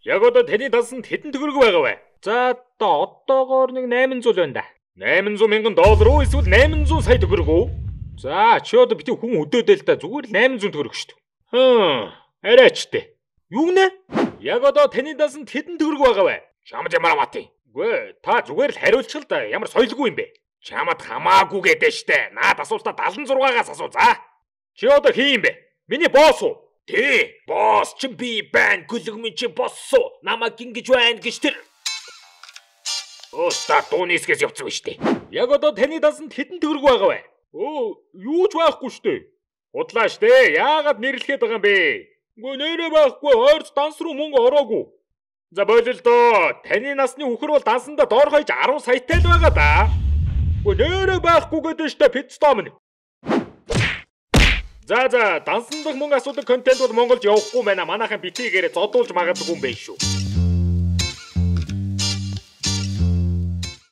Яг одоо таны дансанд хэдэн төгрөг байгаа вэ? За одоогоор нэг 800 байна да. 800 мянган доллар уу эсвэл 800 сая төгрөг үү? За чи одоо бити хүн өдөөдөө л да зүгээр 800 төгрөг шүү дээ. Арайчтэй. Юу нэ? Яг одоо таны дансанд хэдэн төгрөг байгаа вэ? Чамд ямар амаатай. Үгүй та зүгээр л хариулчих л да. Ямар соёлгүй юм бэ? Чамд хамаагүй гэдэг штэ. Наад асуултаа 76-аас асуу за. Чи одоо хий юм бэ? Миний босс уу? Тий, босс чи би байна. Гүлгмэн чи боссоо. Намайг ингэж байна гэж тэр. Та дуунийсгээс явцсан штэ. Яг одоо таны дансанд хэдэн төгрөг байгаа вэ? Юу ч байхгүй штэ. Худлаа штэ. Яагаад нэрлэхэд байгаа юм бэ? Үгүй нэрэ байхгүй. Ойрц данс руу мөнгө ороогүй. За болил доо. Таны насны үхэр бол дансандаа доор хойж 10 саятай л байгаа да. Үгүй нэрэ байхгүй гэдэг штэ пицтом нь. За дансандах мөнгө асуудаг контент бол Монголд явахгүй байна. Манайхан битгийгээрээ зодуулж магадгүй юм байна шүү.